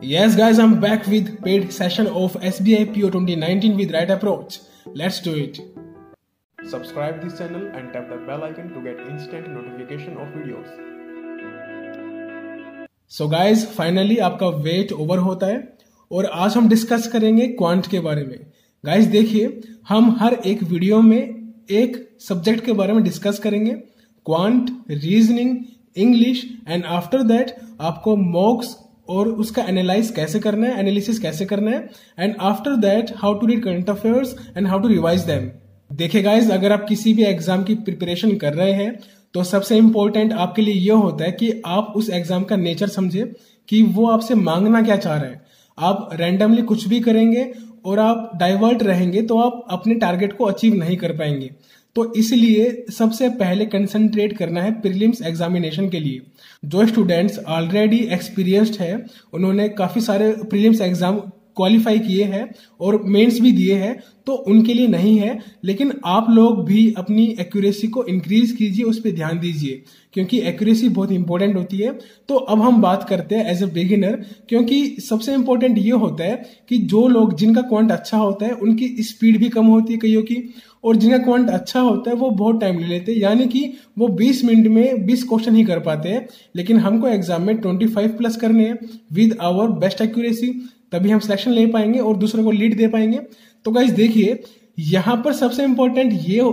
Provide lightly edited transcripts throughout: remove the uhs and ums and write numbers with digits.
Yes, guys, I'm back with paid session of SBI PO 2019 with right approach. Let's do it. Subscribe this channel and tap the bell icon to get instant notification of videos. So guys, finally आपका weight over होता है और आज हम discuss करेंगे quant के बारे में. गाइस देखिए, हम हर एक वीडियो में एक सब्जेक्ट के बारे में डिस्कस करेंगे. Quant, reasoning, English and after that आपको मॉक्स और उसका एनालाइज कैसे करना है, एनालिसिस कैसे करना है and after that how to read current affairs and how to revise them. देखिए गाइज, अगर आप किसी भी एग्जाम की प्रिपरेशन कर रहे हैं तो सबसे इंपॉर्टेंट आपके लिए यह होता है कि आप उस एग्जाम का नेचर समझे कि वो आपसे मांगना क्या चाह रहा है. आप रैंडमली कुछ भी करेंगे और आप डाइवर्ट रहेंगे तो आप अपने टारगेट को अचीव नहीं कर पाएंगे. तो इसलिए सबसे पहले कंसंट्रेट करना है प्रीलिम्स एग्जामिनेशन के लिए. जो स्टूडेंट्स ऑलरेडी एक्सपीरियंस्ड है, उन्होंने काफी सारे प्रीलिम्स एग्जाम क्वालिफाई किए हैं और मेंस भी दिए हैं, तो उनके लिए नहीं है. लेकिन आप लोग भी अपनी एक्यूरेसी को इंक्रीज कीजिए, उस पर ध्यान दीजिए क्योंकि एक्यूरेसी बहुत इंपॉर्टेंट होती है. तो अब हम बात करते हैं एज ए बिगिनर, क्योंकि सबसे इंपॉर्टेंट ये होता है कि जो लोग जिनका क्वांट अच्छा होता है उनकी स्पीड भी कम होती है कईयों की, और जिनका क्वांट अच्छा होता है वो बहुत टाइम ले लेते हैं, यानी कि वो 20 मिनट में 20 क्वेश्चन ही कर पाते हैं. लेकिन हमको एग्जाम में 25 प्लस करने हैं विद आवर बेस्ट एक्यूरेसी, तभी हम सिलेक्शन ले पाएंगे और दूसरों को लीड दे पाएंगे. तो गाइस देखिए, यहां पर सबसे इंपॉर्टेंट ये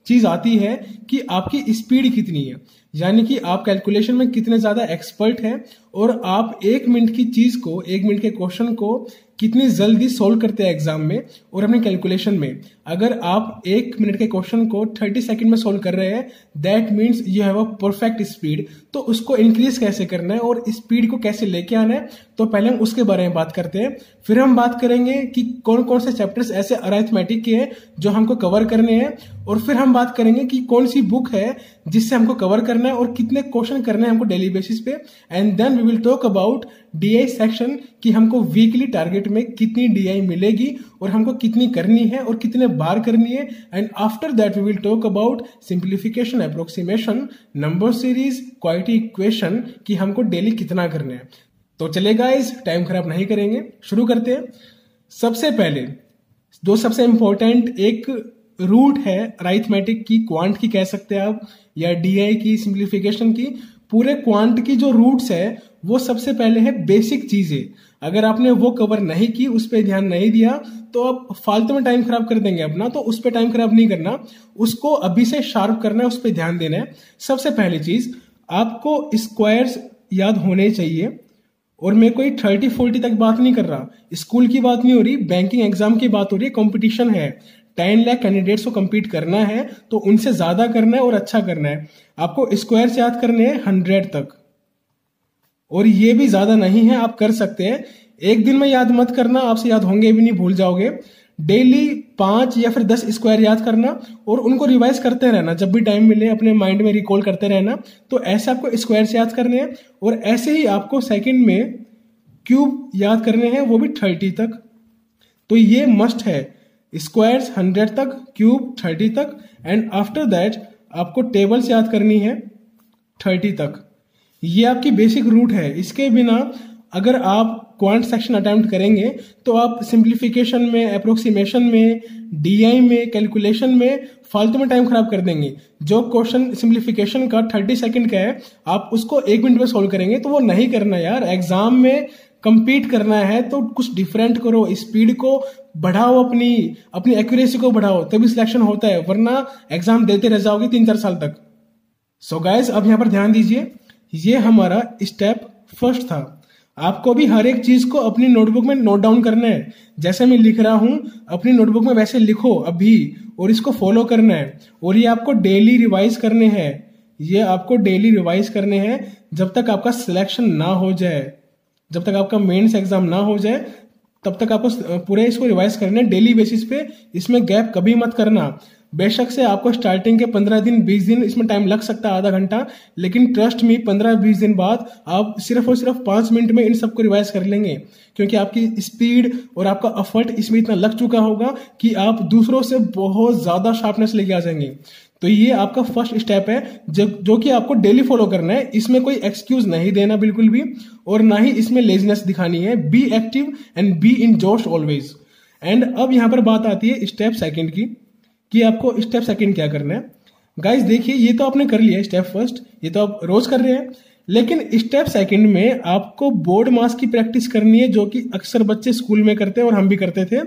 चीज आती है कि आपकी स्पीड कितनी है, यानी कि आप कैलकुलेशन में कितने ज्यादा एक्सपर्ट हैं और आप 1 मिनट की चीज को, 1 मिनट के क्वेश्चन को कितनी जल्दी सोल्व करते हैं एग्जाम में और अपने कैलकुलेशन में. अगर आप 1 मिनट के क्वेश्चन को 30 सेकंड में सोल्व कर रहे हैं, that means you have a perfect speed. तो उसको इंक्रीज कैसे करना है और स्पीड को कैसे लेके आना है, तो पहले हम उसके बारे में बात करते हैं. फिर हम बात करेंगे कि कौन कौन से चैप्टर्स ऐसे अरिथमेटिक के हैं जो हमको कवर करने हैं, और फिर हम बात करेंगे कि कौन सी बुक है जिससे हमको कवर करना है और कितने क्वेश्चन करने हैं हमको डेली बेसिस पे. And then we will talk about DI section कि हमको वीकली टारगेट में कितनी डीआई मिलेगी और हमको कितनी करनी है और कितने बार करनी है. And after that we will talk about simplification, approximation, number series, quality equation कि हमको डेली कितना करना है. तो चले गाइस, टाइम खराब नहीं करेंगे, शुरू करते हैं. सबसे पहले जो सबसे इंपॉर्टेंट एक रूट है अरिथमेटिक की, क्वांट की कह सकते हैं आप, या डीआई की, सिंप्लीफिकेशन की, पूरे क्वांट की जो रूट्स है वो सबसे पहले है बेसिक चीजें. अगर आपने वो कवर नहीं की, उस पर ध्यान नहीं दिया, तो आप फालतू में टाइम खराब कर देंगे अपना. तो उस पर टाइम खराब नहीं करना, उसको अभी से शार्प करना है, उस पर ध्यान देना है. सबसे पहली चीज, आपको स्क्वायर्स याद होने चाहिए. और मैं कोई 30-40 तक बात नहीं कर रहा, स्कूल की बात नहीं हो रही, बैंकिंग एग्जाम की बात हो रही है. कंपटीशन है, 10 लाख कैंडिडेट्स को कंपीट करना है, तो उनसे ज्यादा करना है और अच्छा करना है. आपको स्क्वायर्स याद करने हैं 100 तक, और ये भी ज्यादा नहीं है, आप कर सकते हैं. एक दिन में याद मत करना, आपसे याद होंगे भी नहीं, भूल जाओगे. डेली 5 या फिर 10 स्क्वायर याद करना और उनको रिवाइज करते रहना, जब भी टाइम मिले अपने माइंड में रिकॉल करते रहना. तो ऐसे आपको स्क्वायर्स याद करने हैं, और ऐसे ही आपको सेकंड में क्यूब याद करने हैं, वो भी 30 तक. तो ये मस्ट है, स्क्वायर्स 100 तक, क्यूब 30 तक, एंड आफ्टर दैट आपको टेबल्स याद करनी है 30 तक. ये आपकी बेसिक रूट है. इसके बिना अगर आप क्वांट सेक्शन अटेम्प्ट करेंगे तो आप सिंप्लीफिकेशन में, अप्रोक्सीमेशन में, डीआई में, कैलकुलेशन में फालतू में टाइम खराब कर देंगे. जो क्वेश्चन सिंप्लीफिकेशन का 30 सेकंड का है, आप उसको 1 मिनट में सोल्व करेंगे, तो वो नहीं करना यार. एग्जाम में कंपीट करना है तो कुछ डिफरेंट करो, स्पीड को बढ़ाओ, अपनी एक्यूरेसी को बढ़ाओ, तभी सिलेक्शन होता है, वरना एग्जाम देते रह जाओगे 3-4 साल तक. सो गाइस, अब यहां पर ध्यान दीजिए, ये हमारा स्टेप फर्स्ट था. आपको भी हर एक चीज को अपनी नोटबुक में नोट डाउन करना है. जैसे मैं लिख रहा हूं, अपनी नोटबुक में वैसे लिखो अभी, और इसको फॉलो करना है. और ये आपको डेली रिवाइज करने हैं, ये आपको डेली रिवाइज करने हैं जब तक आपका सिलेक्शन ना हो जाए, जब तक आपका मेंस एग्जाम ना हो जाए, तब तक आपको पूरे इसको रिवाइज करना है डेली बेसिस पे. इसमें गैप कभी मत करना. बेशक से आपको स्टार्टिंग के 15 दिन 20 दिन इसमें टाइम लग सकता है, आधा घंटा, लेकिन ट्रस्ट मी 15-20 दिन बाद आप सिर्फ और सिर्फ 5 मिनट में इन सबको रिवाइज कर लेंगे, क्योंकि आपकी स्पीड और आपका एफर्ट इसमें इतना लग चुका होगा कि आप दूसरों से बहुत ज्यादा शार्पनेस लेके आ जाएंगे। तो ये आपका फर्स्ट स्टेप है जो कि आपको डेली फॉलो करना है। इसमें कोई एक्सक्यूज नहीं देना बिल्कुल भी, और ना ही इसमें लेजीनेस दिखानी है। Be active and be in जोश ऑलवेज। एंड अब यहां पर बात आती है स्टेप सेकंड की, कि आपको स्टेप सेकंड क्या करना है। गाइस देखिए, ये तो आपने कर लिया स्टेप फर्स्ट, ये तो आप रोज कर रहे हैं, लेकिन स्टेप सेकंड में आपको बोर्ड मास की प्रैक्टिस करनी है, जो कि अक्सर बच्चे स्कूल में करते हैं और हम भी करते थे।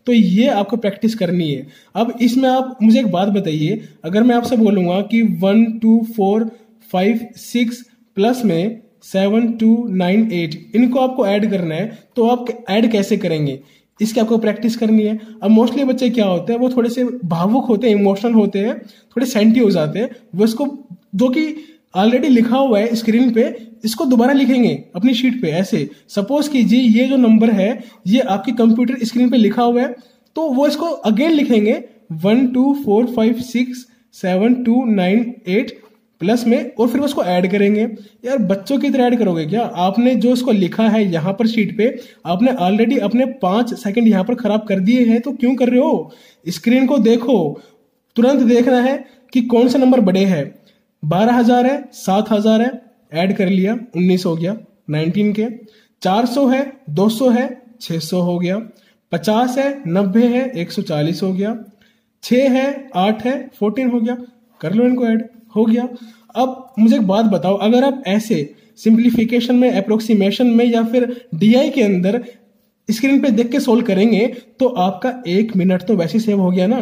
तो ये आपको प्रैक्टिस करनी है। अब इसमें आप मुझे एक बात बताइए, अगर मैं आपसे बोलूंगा कि 1 2 4 5 6 प्लस में 7 2 9 8 इनको आपको ऐड करना है, तो आप ऐड कैसे करेंगे, इसकी आपको प्रैक्टिस करनी है। अब मोस्टली बच्चे क्या होते हैं, वो थोड़े से भावुक होते हैं, इमोशनल होते हैं, थोड़े सेंटी हो जाते हैं। वो इसको जो कि ऑलरेडी लिखा हुआ है स्क्रीन पे, इसको दोबारा लिखेंगे अपनी शीट पे। ऐसे सपोज कीजिए ये जो नंबर है ये आपकी कंप्यूटर स्क्रीन पे लिखा हुआ है, तो वो इसको अगेन लिखेंगे 1 2 4 5 6 7 2 9 8 प्लस में, और फिर उसको ऐड करेंगे। यार बच्चों की तरह ऐड करोगे क्या? आपने जो इसको लिखा है यहाँ पर शीट पे, आपने ऑलरेडी अपने 5 सेकंड यहाँ पर खराब कर दिए हैं, तो क्यों कर रहे हो? स्क्रीन को देखो, तुरंत देखना है कि कौन सा नंबर बड़े है। 12,000 है, 7,000 है, ऐड कर लिया, 19 हो गया 19 के। 400 है, 200 है, 600 हो गया। 50 है, 90 है, 140 हो गया। 6 है, 8 है, 14 हो गया। कर लो इनको ऐड, हो गया। अब मुझे एक बात बताओ, अगर आप ऐसे सिंप्लीफिकेशन में, अप्रोक्सीमेशन में या फिर डीआई के अंदर स्क्रीन पे देख के सोल्व करेंगे, तो आपका 1 मिनट तो वैसे सेव हो गया ना।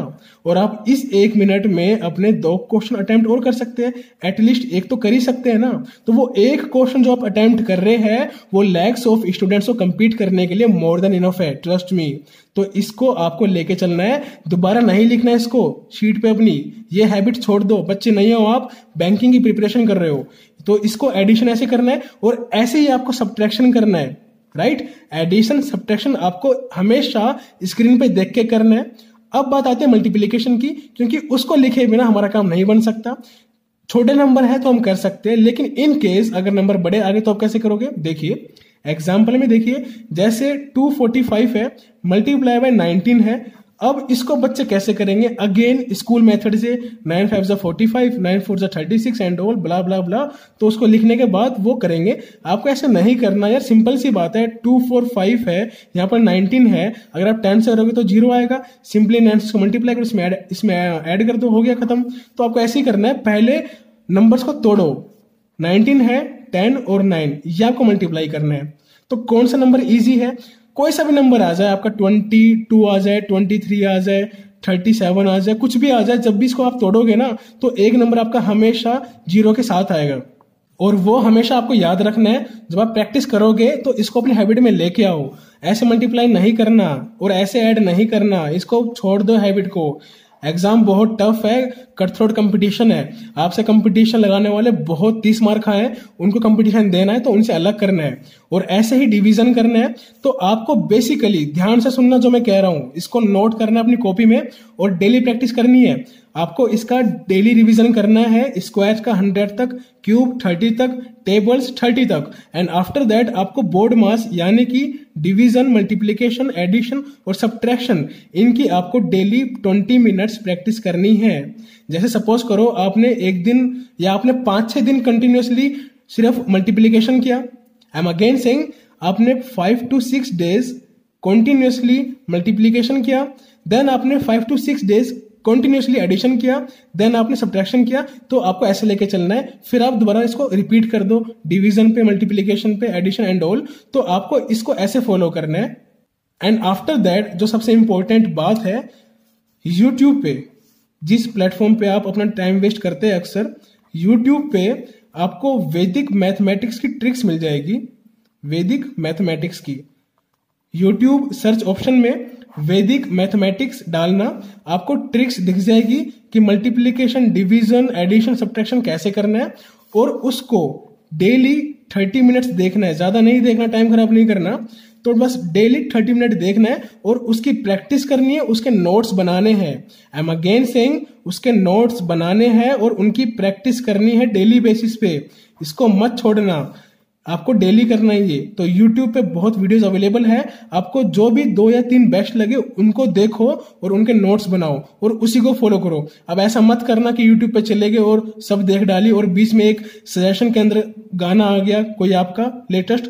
और आप इस 1 मिनट में अपने 2 क्वेश्चन अटेम्प्ट और कर सकते हैं, एटलीस्ट एक तो कर ही सकते हैं ना। तो वो एक क्वेश्चन जो आप अटेम्प्ट कर रहे हैं, वो लैक्स ऑफ स्टूडेंट्स को compete करने के लिए मोर देन इनफ है, ट्रस्ट मी। तो इसको आपको लेके चलना है, दोबारा नहीं लिखना है इसको शीट पे अपनी। ये हैबिट छोड़ दो, बच्चे नहीं हो आप, बैंकिंग की प्रिपरेशन कर रहे हो, तो इसको एडिशन ऐसे करना है, और ऐसे ही आपको सब्ट्रैक्शन करना है, राइट। एडिशन सब्ट्रैक्शन आपको हमेशा स्क्रीन पे देख के करना है। अब बात आती है मल्टीप्लिकेशन की, क्योंकि उसको लिखे बिना हमारा काम नहीं बन सकता। छोटे नंबर है तो हम कर सकते हैं, लेकिन इन केस अगर नंबर बड़े आ गए तो आप कैसे करोगे? देखिए एग्जाम्पल में देखिए, जैसे 245 है, मल्टीप्लाई बाय 19 है। अब इसको बच्चे कैसे करेंगे? अगेन स्कूल मेथड से 9 5 जा 45, 9 4 जा 36 एंड ऑल ब्ला ब्ला ब्ला। तो उसको लिखने के बाद वो करेंगे। आपको ऐसे नहीं करना यार, सिंपल सी बात है। 2 4 5 है, यहाँ पर 19 है, अगर आप 10 से करोगे तो 0 आएगा। सिंपली 9 को मल्टीप्लाई करो, इसमें ऐड कर दो, हो गया खत्म। तो आपको ऐसे ही करना है, पहले नंबर्स को तोड़ो। 19 है, 10 और 9, ये आपको मल्टीप्लाई करना है। तो कौन सा नंबर इजी है? कोई सा भी नंबर आ जाए, आपका 22 आ जाए, 23 आ जाए, 37 आ जाए, कुछ भी आ जाए, जब भी इसको आप तोड़ोगे ना, तो एक नंबर आपका हमेशा 0 के साथ आएगा। और वो हमेशा आपको याद रखना है। जब आप प्रैक्टिस करोगे तो इसको अपनी हैबिट में लेके आओ। ऐसे मल्टीप्लाई नहीं करना और ऐसे ऐड नहीं करना, इसको छोड़ दो हैबिट को। एग्जाम बहुत टफ है, कटथ्रोट कंपटीशन है, आपसे कंपटीशन लगाने वाले बहुत 30 मार्क हैं, उनको कंपटीशन देना है तो उनसे अलग करना है, और ऐसे ही डिवीजन करना है। तो आपको बेसिकली ध्यान से सुनना जो मैं कह रहा हूं, इसको नोट करना है अपनी कॉपी में और डेली प्रैक्टिस करनी है। आपको इसका डेली रिवीजन करना है, स्क्वायर का 100 तक, क्यूब 30 तक, टेबल्स 30 तक, एंड आफ्टर दैट आपको बोर्ड मास यानी कि डिवीजन, मल्टीप्लिकेशन, एडिशन और सब्ट्रैक्शन, इनकी आपको डेली 20 मिनट्स प्रैक्टिस करनी है। जैसे सपोज करो आपने एक दिन या आपने 5-6 दिन कंटिन्यूअसली सिर्फ मल्टीप्लिकेशन किया। आई एम अगेन सेइंग, आपने 5 to 6 डेज कंटिन्यूअसली मल्टीप्लिकेशन किया, देन आपने 5 to 6 डेज कंटिन्यूअसली एडिशन किया, देन आपने सब्ट्रैक्शन किया। तो आपको ऐसे लेके चलना है, फिर आप दोबारा इसको रिपीट कर दो, डिवीजन पे, मल्टीप्लिकेशन पे, एडिशन एंड ऑल। तो आपको इसको ऐसे फॉलो करना है। एंड आफ्टर दैट जो सबसे इंपॉर्टेंट बात है, यूट्यूब पे, जिस प्लेटफॉर्म पे आप अपना टाइम वेस्ट करते हैं अक्सर, यूट्यूब पे आपको वैदिक मैथमेटिक्स की ट्रिक्स मिल जाएगी। वैदिक मैथमेटिक्स की यूट्यूब सर्च ऑप्शन में वैदिक मैथमेटिक्स डालना, आपको ट्रिक्स दिख जाएगी कि मल्टीप्लिकेशन, डिवीजन, एडिशन, सब्ट्रैक्शन कैसे करना है, और उसको डेली 30 मिनट्स देखना है, ज्यादा नहीं देखना, टाइम खराब नहीं करना। तो बस डेली 30 मिनट देखना है और उसकी प्रैक्टिस करनी है, उसके नोट्स बनाने हैं। आई एम अगेन सेइंग, उसके नोट्स बनाने हैं और उनकी प्रैक्टिस करनी है डेली बेसिस पे। इसको मत छोड़ना, आपको डेली करना ही है। तो YouTube पे बहुत वीडियोस अवेलेबल है, आपको जो भी 2 या 3 बेस्ट लगे उनको देखो और उनके नोट्स बनाओ और उसी को फॉलो करो। अब ऐसा मत करना कि YouTube पे चले गए और सब देख डाली और बीच में एक सजेशन के अंदर गाना आ गया कोई आपका लेटेस्ट,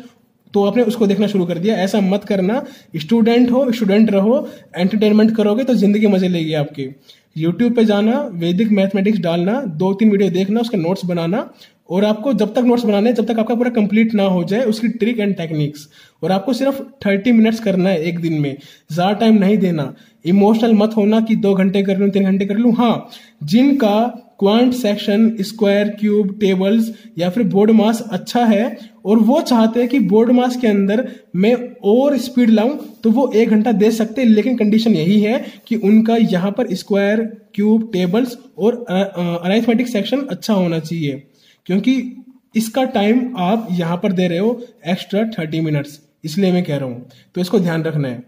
तो आपने उसको देखना शुरू कर दिया। ऐसा मत करना। स्टूडेंट हो, स्टूडेंट रहो, एंटरटेनमेंट करोगे तो जिंदगी मजे लेगी आपकी। YouTube पे जाना, वैदिक मैथमेटिक्स डालना, 2-3 वीडियो देखना, उसके नोट्स बनाना, और आपको जब तक नोट्स बनाने जब तक आपका पूरा कंप्लीट ना हो जाए उसकी ट्रिक एंड टेक्निक्स। और आपको सिर्फ 30 मिनट्स करना है एक दिन में, ज्यादा टाइम नहीं देना। इमोशनल मत होना कि 2 घंटे कर लूं, 3 घंटे कर लूं। हाँ, जिनका quant section, square, cube, tables या फिर बोर्ड मास अच्छा है और वो चाहते हैं कि बोर्ड मास के अंदर मैं और स्पीड लाऊं, तो वो 1 घंटा दे सकते हैं। लेकिन कंडीशन यही है कि उनका यहाँ पर स्क्वायर, क्यूब, टेबल्स और अरिथमेटिक सेक्शन अच्छा होना चाहिए, क्योंकि इसका टाइम आप यहां पर दे रहे हो एक्स्ट्रा 30 मिनट्स, इसलिए मैं कह रहा हूं, तो इसको ध्यान रखना है।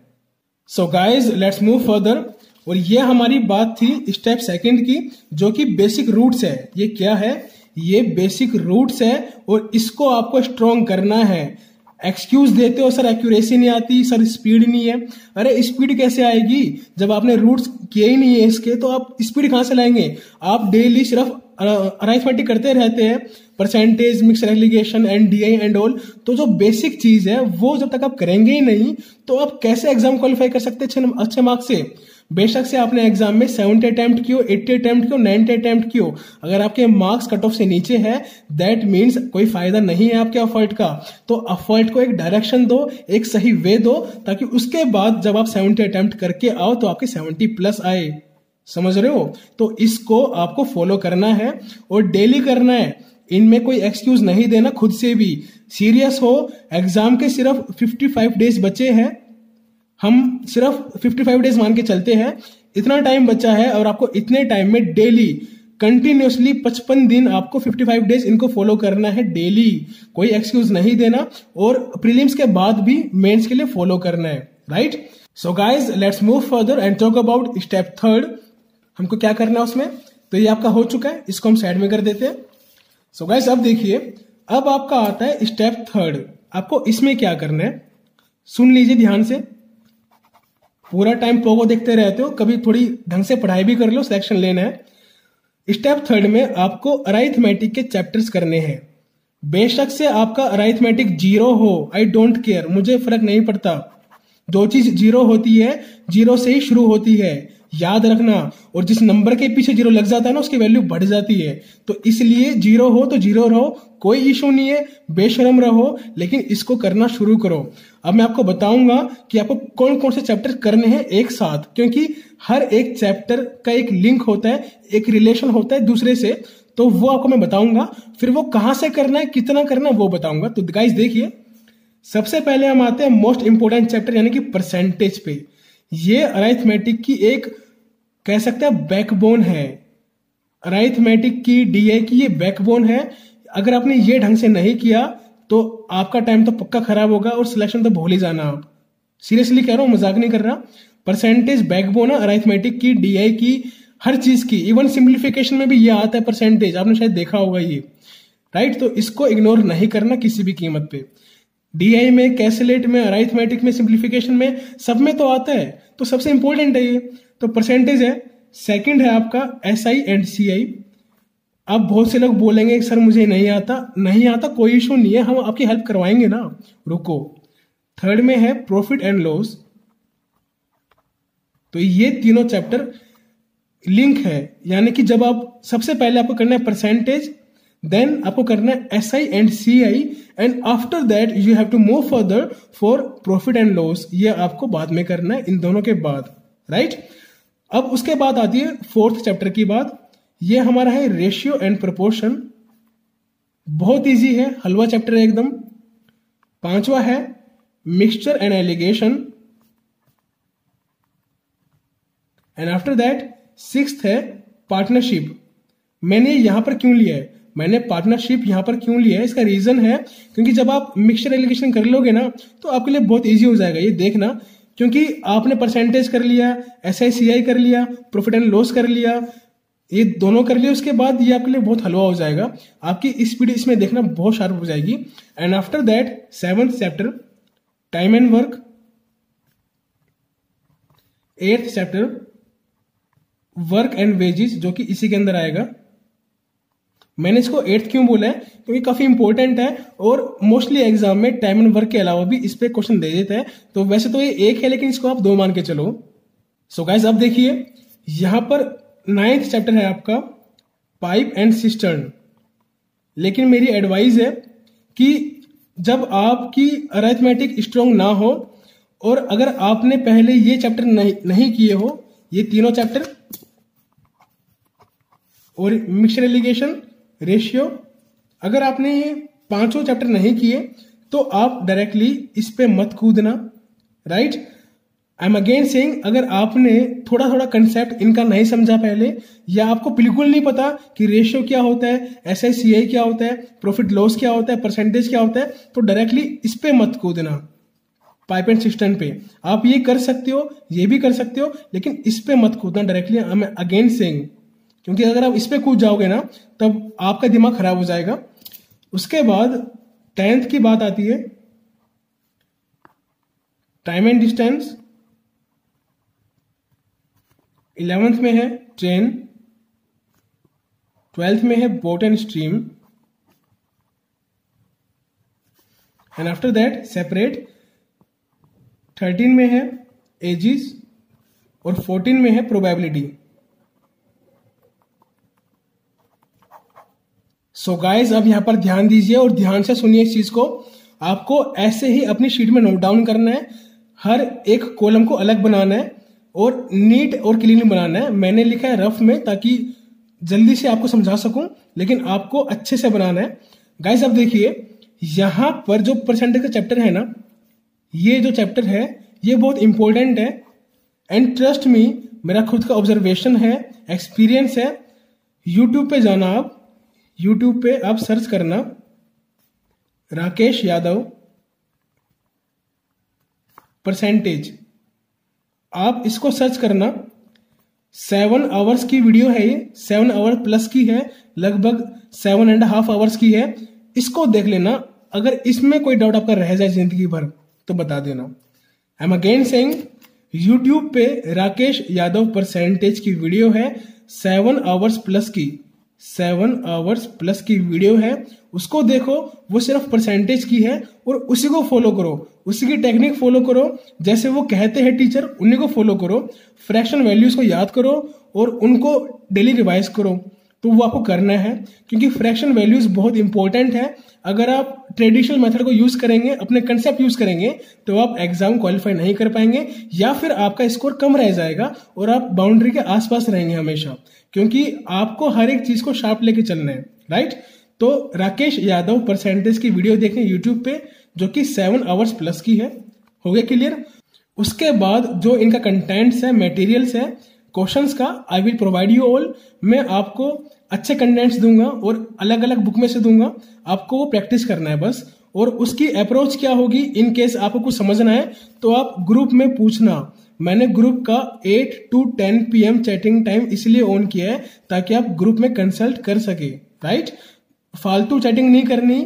So guys, let's move further. और ये हमारी बात थी स्टेप सेकंड की, जो कि बेसिक रूट्स है। ये क्या है? ये बेसिक रूट्स है और इसको आपको स्ट्रॉन्ग करना है। एक्सक्यूज देते हो सर एक्यूरेसी नहीं आती, सर स्पीड नहीं है। अरे स्पीड कैसे आएगी जब आपने रूट्स किए ही नहीं है इसके, तो आप स्पीड कहां से लाएंगे? आप डेली सिर्फ अरिथमेटिक करते रहते हैं, percentage, mix relegation, NDI and all. तो जो बेसिक चीज है वो जब तक आप करेंगे ही नहीं तो आप कैसे एग्जाम क्वालिफाई कर सकते हैं अच्छे मार्क्स से? बेशक से आपने एग्जाम में 70 अटेम्प्ट किया, 80 अटेम्प्ट किया, 90 अटेम्प्ट किया, अगर आपके मार्क्स कट ऑफ से नीचे है, दैट मीन्स कोई फायदा नहीं है आपके एफर्ट का। तो एफर्ट को एक डायरेक्शन दो, एक सही वे दो, ताकि उसके बाद जब आप 70 अटेम्प्ट करके आओ तो आपके 70 प्लस आए। समझ रहे हो? तो इसको आपको फॉलो करना है और डेली करना है। इनमें कोई एक्सक्यूज नहीं देना, खुद से भी सीरियस हो। एग्जाम के सिर्फ 55 डेज बचे हैं, हम सिर्फ 55 डेज मान के चलते हैं, इतना टाइम बचा है और आपको इतने टाइम में डेली कंटिन्यूसली 55 दिन आपको 55 डेज इनको फॉलो करना है डेली। कोई एक्सक्यूज नहीं देना और प्रीलिम्स के बाद भी मेंस के लिए फॉलो करना है, right? So guys, let's move further and talk about step third. हमको क्या करना है उसमें? तो ये आपका हो चुका है, इसको हम साइड में कर देते हैं। सो गाइस, अब देखिए, अब आपका आता है स्टेप थर्ड। आपको इसमें क्या करना है, सुन लीजिए ध्यान से। पूरा टाइम पोगो देखते रहते हो, कभी थोड़ी ढंग से पढ़ाई भी कर लो, सिलेक्शन लेना है। स्टेप थर्ड में आपको अरिथमेटिक के चैप्टर्स करने हैं। बेशक से आपका अरिथमेटिक 0 हो, आई डोंट केयर, मुझे फर्क नहीं पड़ता। जो चीज 0 होती है, 0 से ही शुरू होती है, याद रखना। और जिस नंबर के पीछे 0 लग जाता है ना, उसकी वैल्यू बढ़ जाती है। तो इसलिए 0 हो तो 0 रहो, कोई इशू नहीं है, बेशरम रहो, लेकिन इसको करना शुरू करो। अब मैं आपको बताऊंगा कि आपको कौन कौन से चैप्टर करने हैं एक साथ, क्योंकि हर एक चैप्टर का एक लिंक होता है, एक रिलेशन होता है दूसरे से। तो वो आपको मैं बताऊंगा, फिर वो कहां से करना है, कितना करना है, वो बताऊंगा। तो गाइस देखिए, सबसे पहले हम आते हैं मोस्ट इंपोर्टेंट चैप्टर यानी कि परसेंटेज पे। ये अरिथमेटिक की एक कह सकते हैं बैकबोन है। अरिथमेटिक की, डीआई की ये बैकबोन है। अगर आपने ये ढंग से नहीं किया तो आपका टाइम तो पक्का खराब होगा और सिलेक्शन तो भूल ही जाना आप। सीरियसली कह रहा हूं, मजाक नहीं कर रहा। परसेंटेज बैकबोन है अरिथमेटिक की, डीआई की, हर चीज की। इवन सिंप्लीफिकेशन में भी ये आता है परसेंटेज, आपने शायद देखा होगा ये, राइट? तो इसको इग्नोर नहीं करना किसी भी कीमत पे। डीआई में, कैलकुलेट में, अरिथमेटिक में, सिंप्लीफिकेशन में, सब में तो आता है। तो सबसे इंपॉर्टेंट है ये। तो परसेंटेज है। सेकंड है आपका एसआई एंड सीआई। अब बहुत से लोग बोलेंगे सर मुझे नहीं आता, नहीं आता, कोई इशू नहीं है, हम आपकी हेल्प करवाएंगे ना, रुको। थर्ड में है प्रॉफिट एंड लॉस। तो ये तीनों चैप्टर लिंक है, यानी कि जब आप सबसे पहले आपको करना है परसेंटेज, देन आपको करना है SI and CI, and after that you have to move further for profit and loss. ये आपको बाद में करना है इन दोनों के बाद, राइट? अब उसके बाद आती है फोर्थ चैप्टर की बात। ये हमारा है रेशियो एंड प्रोपोर्शन। बहुत इजी है, हलवा चैप्टर है एकदम। पांचवा है mixture and allegation, and after that sixth है पार्टनरशिप। मैंने यहां पर क्यों लिया है? मैंने पार्टनरशिप यहाँ पर क्यों लिया है, इसका रीजन है क्योंकि जब आप मिक्सचर एलिगेशन कर लोगे ना तो आपके लिए बहुत इजी हो जाएगा ये देखना, क्योंकि आपने परसेंटेज कर लिया, SICI कर लिया, प्रॉफिट एंड लॉस कर लिया, ये दोनों कर लिया, उसके बाद ये आपके लिए बहुत हलवा हो जाएगा, आपकी स्पीड इसमें देखना बहुत शार्प हो जाएगी। And after that 7th chapter time and work, 8th chapter work and wages जो कि इसी के अंदर आएगा। मैंने इसको 8th क्यों बोला है क्योंकि काफी इंपॉर्टेंट है और मोस्टली एग्जाम में टाइम एंड वर्क के अलावा भी इस पे क्वेश्चन दे देता है, तो वैसे तो ये एक है लेकिन इसको आप 2 मान के चलो। सो गाइस अब देखिए यहां पर 9th चैप्टर है आपका पाइप एंड सिस्टर्न, लेकिन मेरी एडवाइस है कि जब आपकी अरिथमेटिक स्ट्रांग ना हो और अगर आपने पहले ये चैप्टर नहीं किए हो, ये तीनों चैप्टर और मिक्सचर एलिगेशन, रेशियो, अगर आपने ये 5 चैप्टर नहीं किए तो आप डायरेक्टली इस पे मत कूदना, right. I am again saying अगर आपने थोड़ा थोड़ा कंसेप्ट इनका नहीं समझा पहले, या आपको बिल्कुल नहीं पता कि रेशियो क्या होता है, SICI क्या होता है, प्रॉफिट लॉस क्या होता है, परसेंटेज क्या होता है, तो डायरेक्टली इस पे मत कूदना। पाइप एंड सिस्टम पे आप ये कर सकते हो, ये भी कर सकते हो, लेकिन इस पे मत कूदना directly. I am again saying, क्योंकि अगर आप इस पे कूद जाओगे ना तब आपका दिमाग खराब हो जाएगा। उसके बाद 10th की बात आती है टाइम एंड डिस्टेंस, 11th में है ट्रेन, 12th में है boat and stream, and after that separate, 13 में है एजिस और 14 में है प्रोबेबिलिटी। सो गाइज अब यहां पर ध्यान दीजिए और ध्यान से सुनिए इस चीज को, आपको ऐसे ही अपनी शीट में नोट डाउन करना है, हर एक कॉलम को अलग बनाना है और नीट और क्लीन बनाना है। मैंने लिखा है रफ में ताकि जल्दी से आपको समझा सकूं, लेकिन आपको अच्छे से बनाना है। गाइज अब देखिए यहां पर जो परसेंटेज का चैप्टर है ना, ये जो चैप्टर है ये बहुत इंपॉर्टेंट है, एंड ट्रस्ट मी मेरा खुद का ऑब्जर्वेशन है, एक्सपीरियंस है। यूट्यूब पे जाना, आप यूट्यूब पे आप सर्च करना राकेश यादव परसेंटेज, आप इसको सर्च करना। 7 आवर्स की वीडियो है ये, 7 आवर प्लस की है, लगभग 7.5 आवर्स की है। इसको देख लेना, अगर इसमें कोई डाउट आपका रह जाए जिंदगी भर तो बता देना। I am again saying YouTube पे राकेश यादव परसेंटेज की वीडियो है, 7 आवर्स प्लस की, 7 आवर्स प्लस की वीडियो है, उसको देखो। वो सिर्फ परसेंटेज की है और उसी को फॉलो करो, उसी की टेक्निक फॉलो करो, जैसे वो कहते हैं टीचर उन्हीं को फॉलो करो। फ्रैक्शन वैल्यूज को याद करो और उनको डेली रिवाइज करो, तो वो आपको करना है, क्योंकि फ्रैक्शन वैल्यूज बहुत इंपॉर्टेंट है। अगर आप ट्रेडिशनल मेथड को यूज करेंगे, अपने कंसेप्ट यूज करेंगे, तो आप एग्जाम क्वालिफाई नहीं कर पाएंगे, या फिर आपका स्कोर कम रह जाएगा और आप बाउंड्री के आसपास रहेंगे हमेशा, क्योंकि आपको हर एक चीज को शार्प लेके चलना है, राइट। तो राकेश यादव परसेंटेज की वीडियो देखें यूट्यूब पे, जो कि 7 आवर्स प्लस की है। हो गया क्लियर। उसके बाद जो इनका कंटेंट्स है, मटेरियल्स है, क्वेश्चंस का, I will provide you all. मैं आपको अच्छे कंटेंट्स दूंगा और अलग अलग बुक में से दूंगा, आपको वो प्रैक्टिस करना है बस। और उसकी अप्रोच क्या होगी, इन केस आपको कुछ समझना है तो आप ग्रुप में पूछना। मैंने ग्रुप का 8 to 10 PM चैटिंग टाइम इसलिए ऑन किया है ताकि आप ग्रुप में कंसल्ट कर सके, राइट। फालतू चैटिंग नहीं करनी,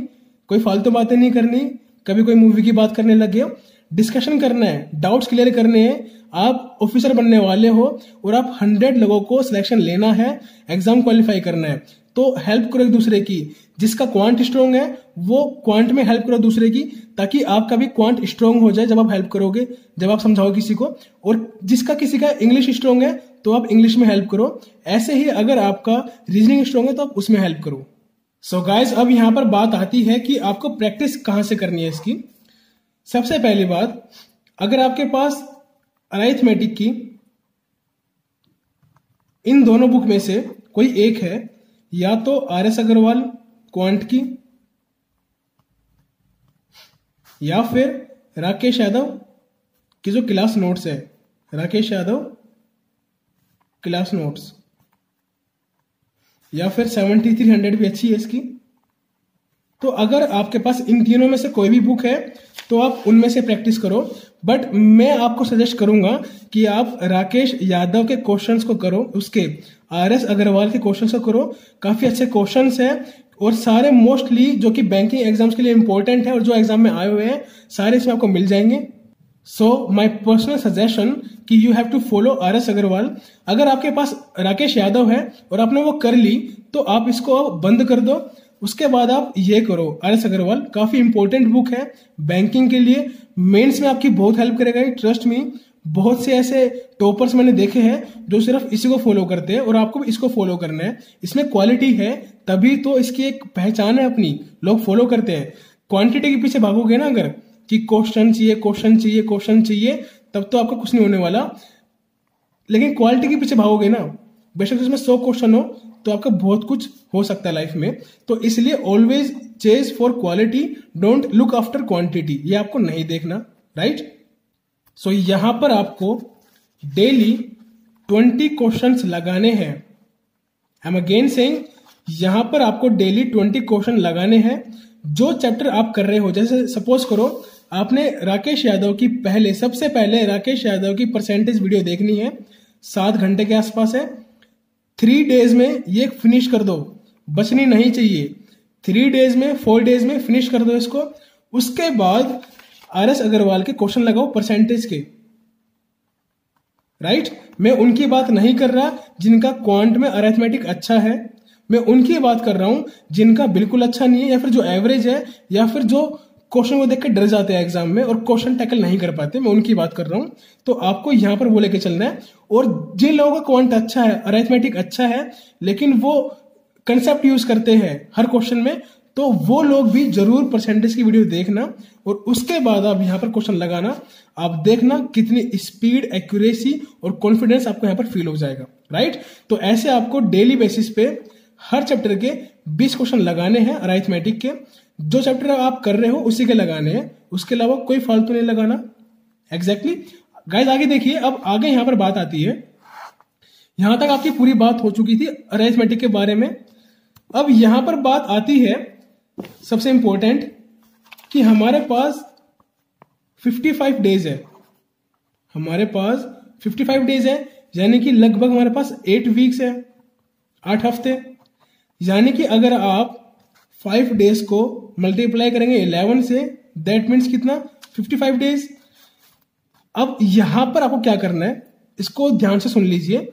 कोई फालतू बातें नहीं करनी, कभी कोई मूवी की बात करने लग गए, डिस्कशन करना है, डाउट्स क्लियर करने हैं। आप ऑफिसर बनने वाले हो और आप 100 लोगों को सिलेक्शन लेना है, एग्जाम क्वालिफाई करना है, तो हेल्प करो एक दूसरे की। जिसका क्वांट स्ट्रॉन्ग है वो क्वांट में हेल्प करो दूसरे की, ताकि आपका भी क्वांट स्ट्रॉन्ग हो जाए जब आप हेल्प करोगे, जब आप समझाओ किसी को। और जिसका किसी का इंग्लिश स्ट्रॉन्ग है तो आप इंग्लिश में हेल्प करो। ऐसे ही अगर आपका रीजनिंग स्ट्रॉन्ग है तो आप उसमें हेल्प करो। सो गाइज अब यहां पर बात आती है कि आपको प्रैक्टिस कहां से करनी है इसकी। सबसे पहली बात, अगर आपके पास अरिथमेटिक की इन दोनों बुक में से कोई एक है, या तो RS अग्रवाल क्वांट की, या फिर राकेश यादव की जो क्लास नोट्स है, राकेश यादव क्लास नोट्स, या फिर 7300 भी अच्छी है इसकी। तो अगर आपके पास इन तीनों में से कोई भी बुक है तो आप उनमें से प्रैक्टिस करो, बट मैं आपको सजेस्ट करूंगा कि आप राकेश यादव के क्वेश्चंस को करो, उसके RS अग्रवाल के क्वेश्चंस को करो। काफी अच्छे क्वेश्चंस हैं और सारे मोस्टली जो कि बैंकिंग एग्जाम्स के लिए इंपॉर्टेंट है और जो एग्जाम में आए हुए हैं सारे इसमें आपको मिल जाएंगे। सो माई पर्सनल सजेशन कि you have to follow RS Agarwal. अगर आपके पास राकेश यादव है और आपने वो कर ली तो आप इसको बंद कर दो, उसके बाद आप ये करो RS अग्रवाल। काफी इंपॉर्टेंट बुक है बैंकिंग के लिए, मेंस में आपकी बहुत हेल्प करेगा, ट्रस्ट मी। बहुत से ऐसे टॉपर्स मैंने देखे हैं जो सिर्फ इसी को फॉलो करते हैं और आपको भी इसको फॉलो करना है। इसमें क्वालिटी है तभी तो इसकी एक पहचान है अपनी, लोग फॉलो करते हैं। क्वांटिटी के पीछे भागोगे ना अगर कि क्वेश्चन चाहिए क्वेश्चन चाहिए क्वेश्चन चाहिए, तब तो आपका कुछ नहीं होने वाला। लेकिन क्वालिटी के पीछे भागोगे ना, बेशक उसमें 100 क्वेश्चन हो तो आपका बहुत कुछ हो सकता है लाइफ में। तो इसलिए always chase for quality, don't look after quantity, ये आपको नहीं देखना, राइट। सो यहां पर आपको डेली 20 क्वेश्चंस लगाने हैं। आई एम अगेन सेइंग, यहां पर आपको डेली 20 क्वेश्चन लगाने हैं। जो चैप्टर आप कर रहे हो, जैसे सपोज करो आपने राकेश यादव की सबसे पहले राकेश यादव की परसेंटेज वीडियो देखनी है, 7 घंटे के आसपास है। 3 डेज में ये फिनिश कर दो, बचनी नहीं चाहिए। 3 डेज में 4 डेज में फिनिश कर दो इसको। उसके बाद RS अग्रवाल के क्वेश्चन लगाओ परसेंटेज के, राइट। मैं उनकी बात नहीं कर रहा जिनका क्वांट में अरिथमेटिक अच्छा है, मैं उनकी बात कर रहा हूं जिनका बिल्कुल अच्छा नहीं है, या फिर जो एवरेज है, या फिर जो क्वेश्चन को देख के डर जाते हैं एग्जाम में और क्वेश्चन टैकल नहीं कर पाते, मैं उनकी बात कर रहा हूं। तो आपको यहां पर वो लेके चलना है। और जिन लोगों का क्वांट अच्छा है, अरिथमेटिक अच्छा है, लेकिन वो कंसेप्ट यूज करते हैं हर क्वेश्चन में, तो वो लोग भी जरूर परसेंटेज की वीडियो देखना और उसके बाद आप यहां पर क्वेश्चन लगाना। आप देखना कितनी स्पीड, एक्यूरेसी और कॉन्फिडेंस आपको यहां पर फील हो जाएगा, राइट। तो ऐसे आपको डेली बेसिस पे हर चैप्टर के 20 क्वेश्चन लगाने हैं अरिथमेटिक के। जो चैप्टर आप कर रहे हो उसी के लगाने हैं, उसके अलावा कोई फालतू नहीं लगाना। एग्जैक्टली गाइस, आगे देखिए। अब आगे यहां पर बात आती है, यहां तक आपकी पूरी बात हो चुकी थी अरिथमेटिक के बारे में। अब यहां पर बात आती है सबसे इंपॉर्टेंट कि हमारे पास 55 डेज है। हमारे पास 55 डेज है, यानी कि लगभग हमारे पास 8 वीक्स है, 8 हफ्ते। यानी कि अगर आप 5 डेज को मल्टीप्लाई करेंगे 11 से, दैट मीन्स कितना, 55 डेज। अब यहां पर आपको क्या करना है, इसको ध्यान से सुन लीजिए।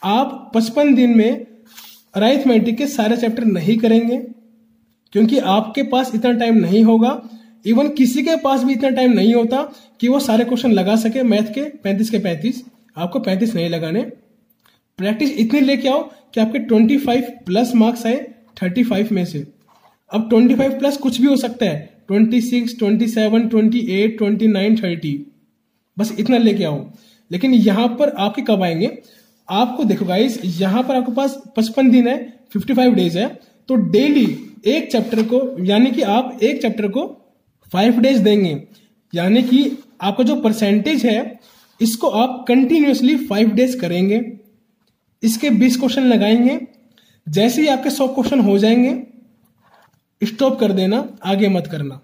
आप 55 दिन में अरिथमेटिक के सारे चैप्टर नहीं करेंगे, क्योंकि आपके पास इतना टाइम नहीं होगा। इवन किसी के पास भी इतना टाइम नहीं होता कि वो सारे क्वेश्चन लगा सके मैथ के 35 के 35। आपको 35 नहीं लगाने। प्रैक्टिस इतनी लेके आओ कि आपके 25 प्लस मार्क्स आए 35 में से। अब 25 प्लस कुछ भी हो सकता है, 26, 27, 28, 29, 30, बस इतना लेके आओ। लेकिन यहां पर आपके कब आएंगे, आपको देखो गाइस, यहां पर आपके पास 55 दिन है, 55 डेज है, तो डेली एक चैप्टर को, यानी कि आप एक चैप्टर को 5 डेज देंगे, यानी कि आपका जो परसेंटेज है इसको आप कंटिन्यूअसली 5 डेज करेंगे। इसके 20 क्वेश्चन लगाएंगे। जैसे ही आपके 100 क्वेश्चन हो जाएंगे, स्टॉप कर देना, आगे मत करना,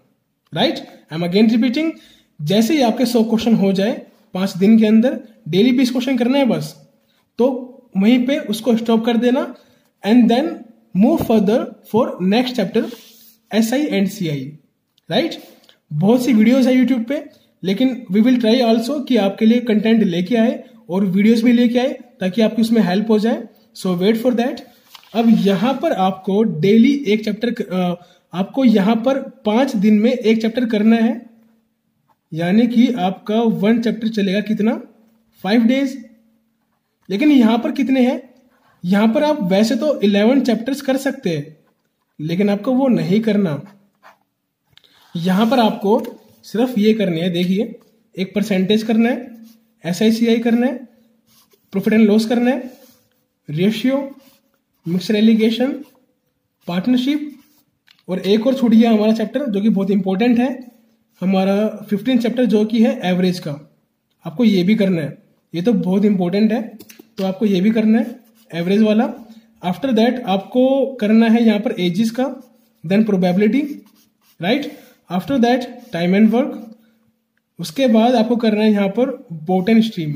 right. I am again repeating, जैसे ही आपके 100 क्वेश्चन हो जाए 5 दिन के अंदर, डेली 20 क्वेश्चन करना है बस, तो वहीं पे उसको स्टॉप कर देना and then move further for next chapter SI and CI, right. बहुत सी वीडियोस है यूट्यूब पे, लेकिन वी विल ट्राई ऑल्सो कि आपके लिए कंटेंट लेके आए और वीडियोस भी लेके आए ताकि आपकी उसमें हेल्प हो जाए। सो वेट फॉर दैट। अब यहां पर आपको डेली एक चैप्टर, आपको यहां पर 5 दिन में एक चैप्टर करना है, यानी कि आपका 1 चैप्टर चलेगा कितना, 5 डेज। लेकिन यहां पर कितने हैं, यहां पर आप वैसे तो 11 चैप्टर्स कर सकते हैं, लेकिन आपको वो नहीं करना। यहां पर आपको सिर्फ ये करने हैं, देखिए, एक परसेंटेज करना है, SI/CI करना है, प्रॉफिट एंड लॉस करना है, रेशियो, मिक्सड एलिगेशन, पार्टनरशिप, और एक और छूट गया हमारा चैप्टर जो कि बहुत इंपॉर्टेंट है, हमारा 15 चैप्टर जो कि है एवरेज का। आपको ये भी करना है, ये तो बहुत इंपॉर्टेंट है, तो आपको ये भी करना है एवरेज वाला। आफ्टर दैट आपको करना है यहाँ पर एजिस का, then probability, right. After that time and work, उसके बाद आपको करना है यहाँ पर boat and stream,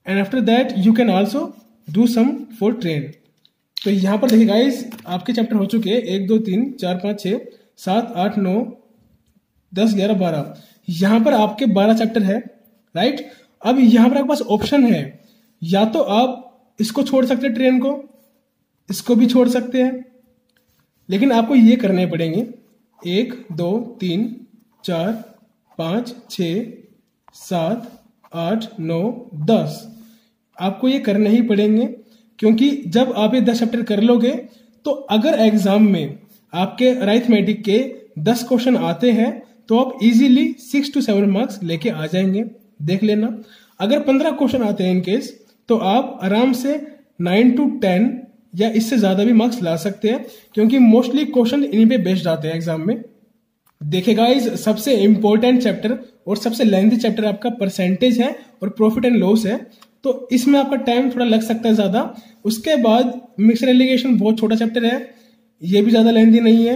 and after that you can also do some for train. तो यहाँ पर देखिए गाइस, आपके चैप्टर हो चुके हैं 1 2 3 4 5 6 7 8 9 10 11 12। यहाँ पर आपके 12 चैप्टर है, राइट। अब यहाँ पर आपके पास ऑप्शन है, या तो आप इसको छोड़ सकते हैं, ट्रेन को, इसको भी छोड़ सकते हैं, लेकिन आपको ये करने पड़ेंगे 1 2 3 4 5 6 7 8 9 10। आपको ये करने ही पड़ेंगे, क्योंकि जब आप ये 10 चैप्टर कर लोगे तो अगर एग्जाम में आपके अरिथमेटिक के 10 क्वेश्चन आते हैं तो आप इजीली 6 to 7 मार्क्स लेके आ जाएंगे। देख लेना, अगर 15 क्वेश्चन आते हैं इन केस, तो आप आराम से 9 to 10 या इससे ज्यादा भी मार्क्स ला सकते हैं, क्योंकि मोस्टली क्वेश्चन इन्हीं पे बेस्ड आते हैं एग्जाम में। देखिए गाइस, सबसे इंपॉर्टेंट चैप्टर और सबसे लेंथी चैप्टर आपका परसेंटेज है और प्रॉफिट एंड लॉस है, तो इसमें आपका टाइम थोड़ा लग सकता है ज्यादा। उसके बाद मिक्सर एलिगेशन बहुत छोटा चैप्टर है, ये भी ज्यादा लेंथी नहीं है,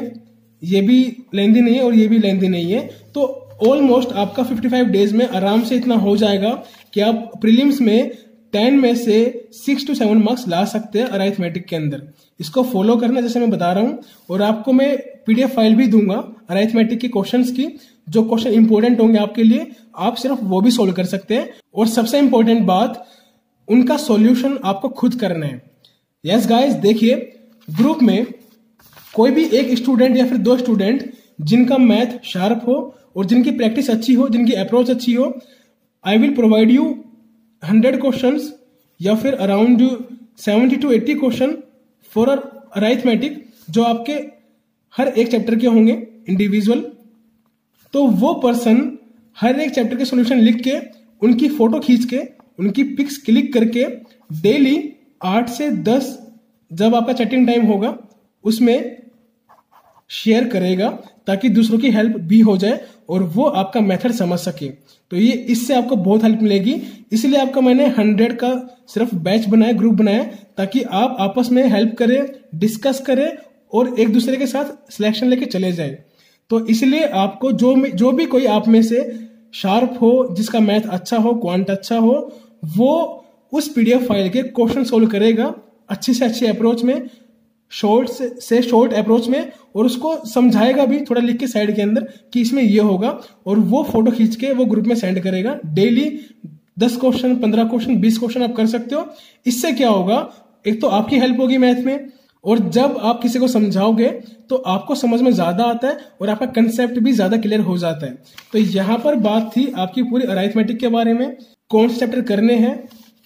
ये भी लेंथी नहीं है और ये भी लेंथी नहीं है। तो ऑलमोस्ट आपका 55 डेज में आराम से इतना हो जाएगा कि आप प्रीलिम्स में 10 में से 6 to 7 मार्क्स ला सकते हैं अरिथमेटिक के अंदर। इसको फॉलो करना जैसे मैं बता रहा हूं, और आपको मैं PDF फाइल भी दूंगा अरिथमेटिक के क्वेश्चंस की, जो क्वेश्चन इंपॉर्टेंट होंगे आपके लिए, आप सिर्फ वो भी सोल्व कर सकते हैं। और सबसे इंपॉर्टेंट बात, उनका सॉल्यूशन आपको खुद करना है। यस गाइस, देखिए ग्रुप में कोई भी एक स्टूडेंट या फिर 2 स्टूडेंट जिनका मैथ शार्प हो और जिनकी प्रैक्टिस अच्छी हो, जिनकी अप्रोच अच्छी हो, I will provide you 100 questions या फिर around 70 to 80 question for arithmetic, जो आपके हर एक चैप्टर के होंगे इंडिविजुअल। तो वो पर्सन हर एक चैप्टर के सॉल्यूशन लिख के, उनकी फोटो खींच के, उनकी पिक्स क्लिक करके डेली 8 से 10 जब आपका चैटिंग टाइम होगा उसमें शेयर करेगा, ताकि दूसरों की हेल्प भी हो जाए और वो आपका मेथड समझ सके। तो ये इससे आपको बहुत हेल्प मिलेगी। इसलिए आपका मैंने 100 का सिर्फ बैच बनाया, ग्रुप बनाया, ताकि आप आपस में हेल्प करें, डिस्कस करें और एक दूसरे के साथ सिलेक्शन लेके चले जाए। तो इसलिए आपको जो भी कोई आप में से शार्प हो, जिसका मैथ अच्छा हो, क्वांट अच्छा हो, वो उस PDF फाइल के क्वेश्चन सोल्व करेगा अच्छे से अच्छे अप्रोच में, शॉर्ट से शॉर्ट अप्रोच में, और उसको समझाएगा भी थोड़ा लिख के साइड के अंदर कि इसमें ये होगा, और वो फोटो खींच के वो ग्रुप में सेंड करेगा। डेली 10 क्वेश्चन, 15 क्वेश्चन, 20 क्वेश्चन आप कर सकते हो। इससे क्या होगा, एक तो आपकी हेल्प होगी मैथ में, और जब आप किसी को समझाओगे तो आपको समझ में ज्यादा आता है और आपका कंसेप्ट भी ज्यादा क्लियर हो जाता है। तो यहाँ पर बात थी आपकी पूरी अरिथमेटिक के बारे में, कौन से चैप्टर करने हैं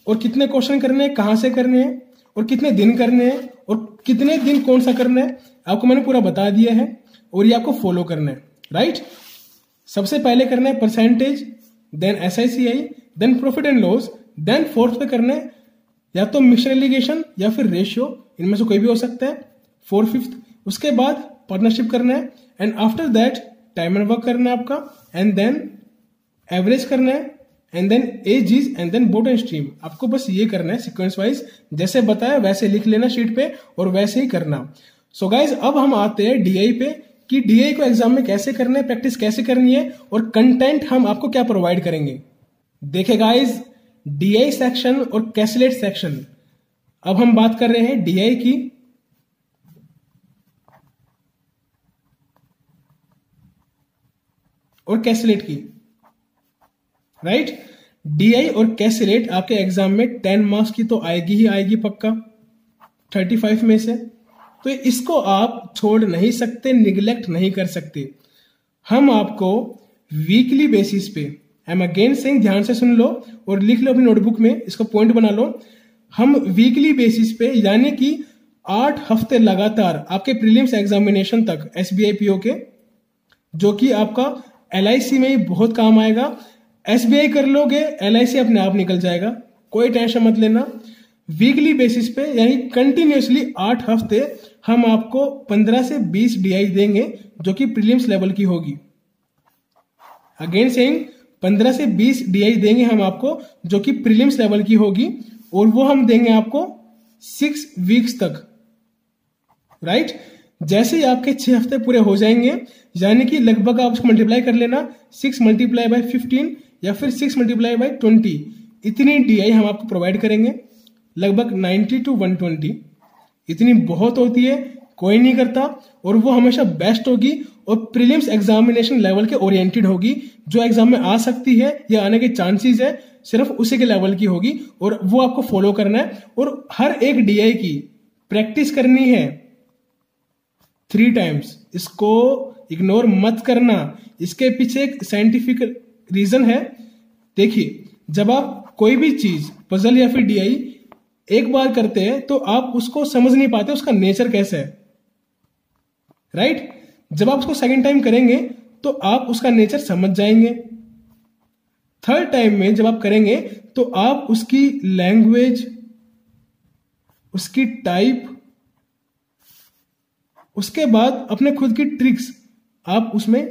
और कितने क्वेश्चन करने हैं, कहाँ से करने हैं और कितने दिन करने हैं और कितने दिन कौन सा करना है, आपको मैंने पूरा बता दिया है और ये आपको फॉलो करना है, राइट। सबसे पहले करना है percentage, then SICI, then profit and loss, then fourth पे करना है या तो मिक्सर एलिगेशन या फिर रेशियो, इनमें से कोई भी हो सकता है, 4th 5th। उसके बाद पार्टनरशिप करना है, and after that time and work करना है आपका, एंड देन एवरेज करना है, and then ages, and then boat and stream. आपको बस ये करना है सीक्वेंस वाइज, जैसे बताया वैसे लिख लेना शीट पे और वैसे ही करना। सो गाइज, अब हम आते हैं DI पे कि DI को एग्जाम में कैसे करना है, प्रैक्टिस कैसे करनी है और कंटेंट हम आपको क्या प्रोवाइड करेंगे। देखे गाइज, DI सेक्शन और कैसलेट सेक्शन, अब हम बात कर रहे हैं DI की। और कैसलेट की, राइट। DI और कैसलेट आपके एग्जाम में 10 मार्क्स की तो आएगी ही आएगी पक्का, 35 में से। तो इसको आप छोड़ नहीं सकते, निगलेक्ट नहीं कर सकते। हम आपको वीकली बेसिस पे, आई एम अगेन सेइंग, ध्यान से सुन लो और लिख लो अपनी नोटबुक में, इसको पॉइंट बना लो। हम वीकली बेसिस पे यानी कि 8 हफ्ते लगातार आपके प्रीलिम्स एग्जामिनेशन तक SBI PO के, जो कि आपका LIC में ही बहुत काम आएगा। SBI कर लोगे, LIC अपने आप निकल जाएगा, कोई टेंशन मत लेना। वीकली बेसिस पे यानी कंटिन्यूसली 8 हफ्ते हम आपको 15 से 20 DI देंगे, जो कि प्रीलिम्स लेवल की होगी। अगेन सेइंग, 15 से 20 DI देंगे हम आपको, जो कि प्रीलिम्स लेवल की होगी, और वो हम देंगे आपको 6 वीक्स तक, राइट। जैसे ही आपके 6 हफ्ते पूरे हो जाएंगे, यानी कि लगभग आप उसको मल्टीप्लाई कर लेना 6 मल्टीप्लाई बाय 15 या फिर 6 मल्टीप्लाई बाय 20, इतनी DI हम आपको प्रोवाइड करेंगे, लगभग 90 to 120। इतनी बहुत होती है, कोई नहीं करता, और वो हमेशा बेस्ट होगी और प्रीलिम्स एग्जामिनेशन लेवल के ओरिएंटेड होगी। जो एग्जाम में आ सकती है या आने के चांसेस है सिर्फ उसी के लेवल की होगी, और वो आपको फॉलो करना है। और हर एक DI की प्रैक्टिस करनी है 3 टाइम्स, इसको इग्नोर मत करना। इसके पीछे एक साइंटिफिक रीजन है। देखिए, जब आप कोई भी चीज पजल या फिर DI एक बार करते हैं तो आप उसको समझ नहीं पाते उसका नेचर कैसा है, राइट। जब आप उसको सेकंड टाइम करेंगे तो आप उसका नेचर समझ जाएंगे। थर्ड टाइम में जब आप करेंगे तो आप उसकी लैंग्वेज, उसकी टाइप, उसके बाद अपने खुद की ट्रिक्स आप उसमें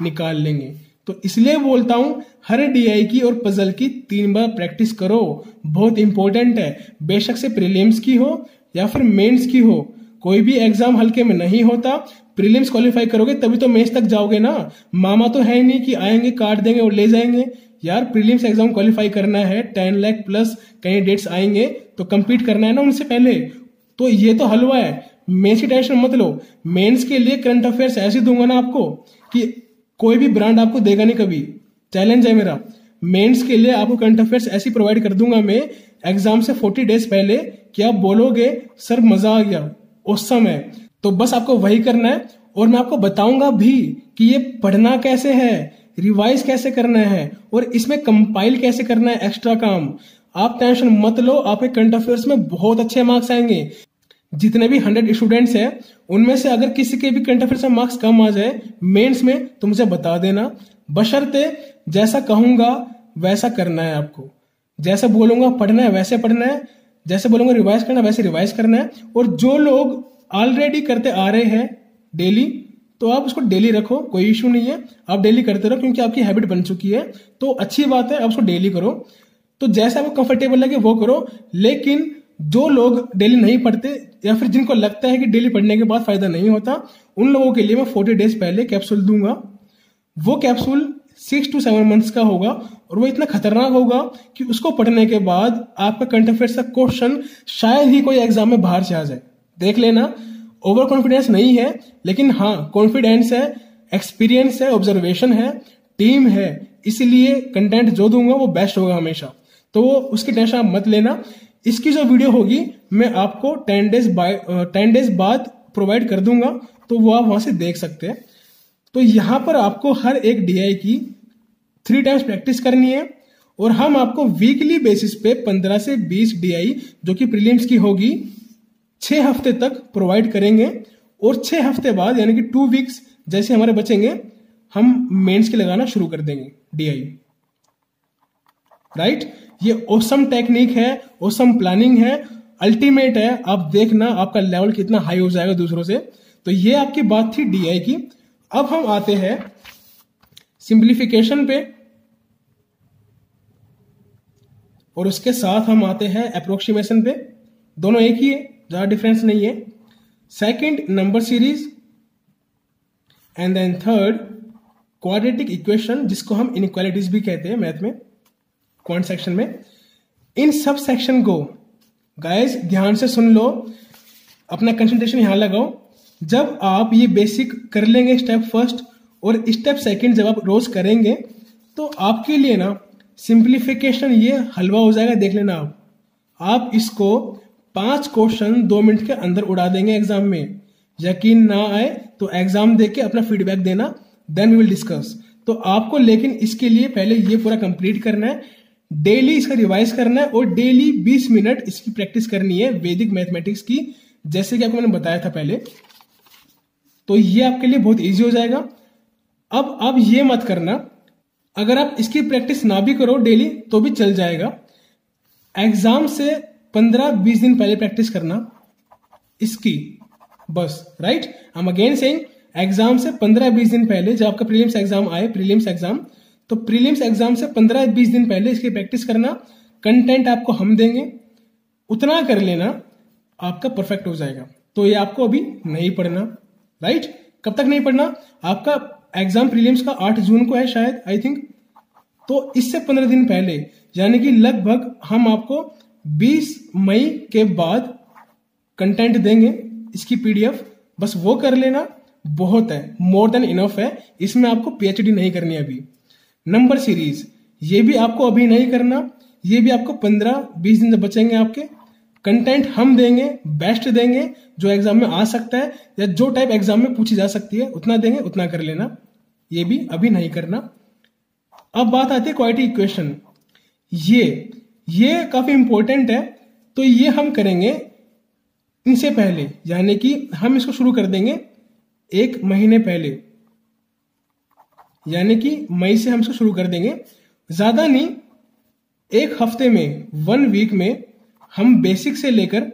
निकाल लेंगे। तो इसलिए बोलता हूं हर DI की और पजल की 3 बार प्रैक्टिस करो, बहुत इंपॉर्टेंट है। बेशक से प्रीलिम्स की हो या फिर मेंस की हो, कोई भी एग्जाम हल्के में नहीं होता। प्रीलिम्स क्वालिफाई करोगे तभी तो मेंस तक जाओगे ना। मामा तो है नहीं कि आएंगे काट देंगे और ले जाएंगे। यार प्रीलिम्स एग्जाम क्वालिफाई करना है, 10 लाख प्लस कैंडिडेट्स आएंगे तो compete करना है ना उनसे पहले। तो ये तो हलवा है, मेंस की टेंशन मत लो। मेंस के लिए करंट अफेयर्स ऐसे दूंगा ना आपको कि कोई भी ब्रांड आपको देगा नहीं कभी। चैलेंज है मेरा, मेंस के लिए आपको करंट अफेयर्स ऐसी प्रोवाइड कर दूंगा मैं एग्जाम से 40 डेज पहले कि आप बोलोगे सर मजा आ गया उस समय। तो बस आपको वही करना है, और मैं आपको बताऊंगा भी कि ये पढ़ना कैसे है, रिवाइज कैसे करना है, और इसमें कंपाइल कैसे करना है एक्स्ट्रा काम। आप टेंशन मत लो, आपके करंट अफेयर्स में बहुत अच्छे मार्क्स आएंगे। जितने भी 100 स्टूडेंट्स हैं उनमें से अगर किसी के भी करंट अफेयर्स में मार्क्स कम आ जाए मेंस में तो मुझे बता देना, बशर्ते जैसा कहूंगा वैसा करना है आपको। जैसा बोलूंगा पढ़ना है वैसे पढ़ना है, जैसे बोलूंगा रिवाइज करना है वैसे रिवाइज करना है। और जो लोग ऑलरेडी करते आ रहे हैं डेली, तो आप उसको डेली रखो, कोई इश्यू नहीं है। आप डेली करते रहो क्योंकि आपकी हैबिट बन चुकी है, तो अच्छी बात है, आप उसको डेली करो। तो जैसा आपको कंफर्टेबल लगे वो करो। लेकिन जो लोग डेली नहीं पढ़ते या फिर जिनको लगता है कि डेली पढ़ने के बाद फायदा नहीं होता, उन लोगों के लिए मैं 40 डेज पहले कैप्सूल दूंगा। वो कैप्सूल 6 to 7 मंथ्स का होगा और वो इतना खतरनाक होगा कि उसको पढ़ने के बाद आपका करंट अफेयर्स का क्वेश्चन शायद ही कोई एग्जाम में बाहर से आ जाए। देख लेना, ओवर कॉन्फिडेंस नहीं है, लेकिन हाँ कॉन्फिडेंस है, एक्सपीरियंस है, ऑब्जर्वेशन है, टीम है, इसलिए कंटेंट जो दूंगा वो बेस्ट होगा हमेशा। तो उसकी टेंशन आप मत लेना। इसकी जो वीडियो होगी मैं आपको 10 डेज बाद प्रोवाइड कर दूंगा, तो वो आप वहां से देख सकते हैं। तो यहां पर आपको हर एक DI की 3 टाइम्स प्रैक्टिस करनी है, और हम आपको वीकली बेसिस पे 15 से 20 DI जो कि प्रीलिम्स की होगी 6 हफ्ते तक प्रोवाइड करेंगे। और 6 हफ्ते बाद यानी कि 2 वीक्स जैसे हमारे बचेंगे, हम मेंस के लगाना शुरू कर देंगे DI, राइट। ये ऑसम टेक्निक है, ऑसम प्लानिंग है, अल्टीमेट है। आप देखना आपका लेवल कितना हाई हो जाएगा दूसरों से। तो ये आपकी बात थी DI की। अब हम आते हैं सिंप्लीफिकेशन पे, और उसके साथ हम आते हैं अप्रोक्सीमेशन पे। दोनों एक ही है, ज्यादा डिफरेंस नहीं है। Second number series, and then third quadratic equation, जिसको हम इनइक्वालिटीज भी कहते हैं मैथ में, क्वांट सेक्शन में। इन सब सेक्शन को गाइस ध्यान से सुन लो, अपना कंसंट्रेशन यहां लगाओ। जब आप ये बेसिक कर लेंगे स्टेप फर्स्ट और स्टेप सेकंड जब आप रोज करेंगे, तो आपके लिए ना सिंप्लीफिकेशन ये हलवा हो जाएगा। देख लेना आप इसको 5 क्वेश्चन 2 मिनट के अंदर उड़ा देंगे एग्जाम में। यकीन ना आए तो एग्जाम देख के अपना फीडबैक देना, देन वी विल डिस्कस। तो आपको लेकिन इसके लिए पहले ये पूरा कंप्लीट करना है, डेली इसका रिवाइज करना है, और डेली 20 मिनट इसकी प्रैक्टिस करनी है वैदिक मैथमेटिक्स की, जैसे कि आपको मैंने बताया था पहले। तो ये आपके लिए बहुत इजी हो जाएगा। अब आप ये मत करना, अगर आप इसकी प्रैक्टिस ना भी करो डेली तो भी चल जाएगा। एग्जाम से 15-20 दिन पहले प्रैक्टिस करना इसकी बस, right. I am again saying, exam से 15-20 दिन पहले जब आपका प्रीलिम्स एग्जाम आए, प्रीलिम्स एग्जाम, तो प्रीलिम्स एग्जाम से 15-20 दिन पहले इसकी प्रैक्टिस करना। कंटेंट आपको हम देंगे, उतना कर लेना आपका परफेक्ट हो जाएगा। तो ये आपको अभी नहीं पढ़ना, राइट? कब तक नहीं पढ़ना? आपका एग्जाम प्रीलिम्स का 8 जून को है शायद, आई थिंक। तो इससे 15 दिन पहले, यानी कि लगभग हम आपको 20 मई के बाद कंटेंट देंगे, इसकी पीडीएफ। बस वो कर लेना, बहुत है, मोर देन इनफ है। इसमें आपको पीएचडी नहीं करनी अभी। नंबर सीरीज, ये भी आपको अभी नहीं करना, ये भी आपको 15-20 दिन बचेंगे आपके। कंटेंट हम देंगे, बेस्ट देंगे, जो एग्जाम में आ सकता है या जो टाइप एग्जाम में पूछी जा सकती है उतना देंगे, उतना कर लेना। ये भी अभी नहीं करना। अब बात आती है क्वाड्रेटिक इक्वेशन। ये काफी इंपॉर्टेंट है, तो ये हम करेंगे इनसे पहले, यानी कि हम इसको शुरू कर देंगे 1 महीने पहले, यानी कि मई से हम इसको शुरू कर देंगे। ज्यादा नहीं, 1 हफ्ते में, 1 वीक में हम बेसिक से लेकर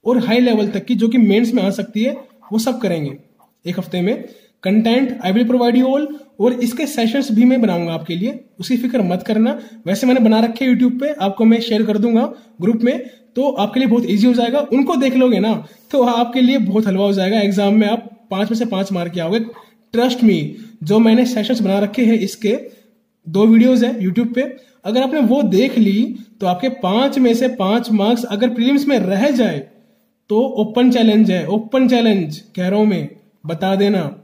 और हाई लेवल तक की, जो कि मेंस में आ सकती है, वो सब करेंगे 1 हफ्ते में। Content I will provide you all, और इसके सेशंस भी मैं बनाऊंगा आपके लिए, उसकी फिक्र मत करना। वैसे मैंने बना रखे यूट्यूब पे, आपको मैं शेयर कर दूंगा ग्रुप में, तो आपके लिए बहुत इजी हो जाएगा। उनको देख लोगे ना तो आपके लिए बहुत हलवा हो जाएगा। एग्जाम में आप 5 में से 5 मार्क आओगे, ट्रस्ट मी। जो मैंने सेशंस बना रखे हैं, इसके 2 वीडियोज है यूट्यूब पे, अगर आपने वो देख ली तो आपके 5 में से 5 मार्क्स अगर प्रीलिम्स में रह जाए तो ओपन चैलेंज है, ओपन चैलेंज कह रहा हूं मैं, बता देना।